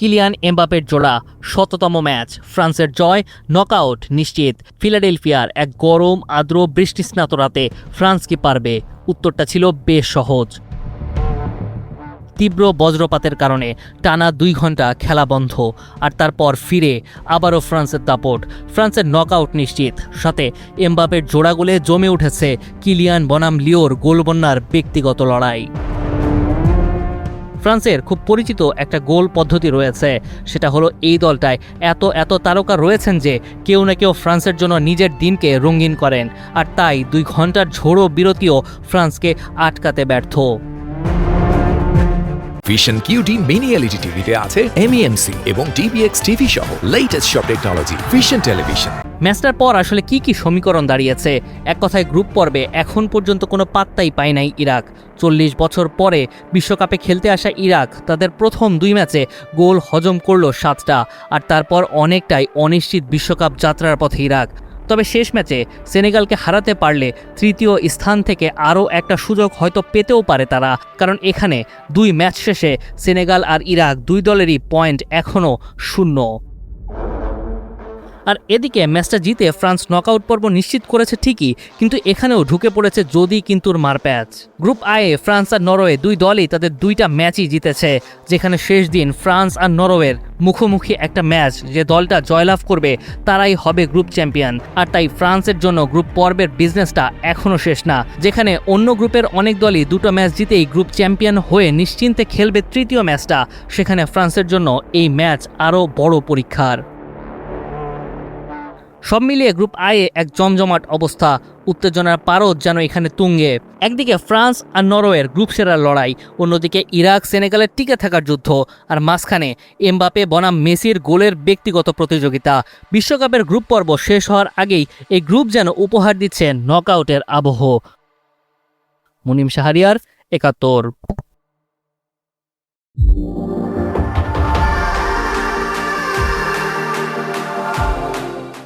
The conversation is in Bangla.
কিলিয়ান এমবাপের জোড়া ১০০তম ম্যাচ, ফ্রান্সের জয়, নকআউট নিশ্চিত। ফিলাডেলফিয়ার এক গরম আর্দ্র বৃষ্টিস্নাত রাতে ফ্রান্স কি পারবে? উত্তরটা ছিল বেশ সহজ। তীব্র বজ্রপাতের কারণে টানা ২ ঘন্টা খেলা বন্ধ, আর তারপর ফিরে আবারও ফ্রান্সের দাপট। ফ্রান্সের নকআউট নিশ্চিত, সাথে এমবাপের জোড়া গোলে জমে উঠেছে কিলিয়ান বনাম লিওর গোলবন্যার ব্যক্তিগত লড়াই। ফ্রান্সের খুব পরিচিত একটা গোল পদ্ধতি রয়েছে, সেটা হলো এই দলটায় এত তারকা রয়েছেন যে কেউ না কেউ ফ্রান্সের জন্য নিজের দিনকে রঙিন করেন, আর তাই ২ ঘন্টার ঝোড়ো বিরতিও ফ্রান্সকে আটকাতে ব্যর্থ। ভিশন QD মিনি LED টিভিতে আছে MEMC এবং DBX টিভি সহ লেটেস্ট সব টেকনোলজি। Vision television. ম্যাচটার পর আসলে কি সমীকরণ দাঁড়িয়েছে? এক কথায় গ্রুপ পর্বে এখন পর্যন্ত কোনো পাত্তাই পায় নাই ইরাক। ৪০ বছর পরে বিশ্বকাপে খেলতে আসা ইরাক তাদের প্রথম ২ ম্যাচে গোল হজম করল ৭টা, আর তারপর অনেকটাই অনিশ্চিত বিশ্বকাপ যাত্রার পথে ইরাক। তবে শেষ ম্যাচে সেনেগালকে হারাতে পারলে তৃতীয় স্থান থেকে আরও একটা সুযোগ হয়তো পেতেও পারে তারা, কারণ এখানে ২ ম্যাচ শেষে সেনেগাল আর ইরাক ২ দলেরই পয়েন্ট এখনও 0। আর এদিকে ম্যাচটা জিতে ফ্রান্স নকআউট পর্ব নিশ্চিত করেছে ঠিকই, কিন্তু এখানেও ঢুকে পড়েছে যদি কিন্তুর মারপ্যাচ। গ্রুপ আয়ে ফ্রান্স আর নরওয়ে ২ দলই তাদের ২টা ম্যাচই জিতেছে, যেখানে শেষ দিন ফ্রান্স আর নরওয়ের মুখোমুখি একটা ম্যাচ। যে দলটা জয়লাভ করবে তারাই হবে গ্রুপ চ্যাম্পিয়ন, আর তাই ফ্রান্সের জন্য গ্রুপ পর্বের বিজনেসটা এখনও শেষ না। যেখানে অন্য গ্রুপের অনেক দলই 2টো ম্যাচ জিতেই গ্রুপ চ্যাম্পিয়ন হয়ে নিশ্চিন্তে খেলবে তৃতীয় ম্যাচটা, সেখানে ফ্রান্সের জন্য এই ম্যাচ আরও বড় পরীক্ষার। সব মিলিয়ে গ্রুপ আয়ে এক জমজমাট অবস্থা, উত্তেজনার পারদ যেন এখানে তুঙ্গে। একদিকে ফ্রান্স আর নরওয়ের গ্রুপ সেরার লড়াই, অন্যদিকে ইরাক সেনেগালের টিকে থাকার যুদ্ধ, আর মাঝখানে এমবাপে বনাম মেসির গোলের ব্যক্তিগত প্রতিযোগিতা। বিশ্বকাপের গ্রুপ পর্ব শেষ হওয়ার আগেই এই গ্রুপ যেন উপহার দিচ্ছে নকআউটের আবহ। মুনিম শাহরিয়ার, ৭১।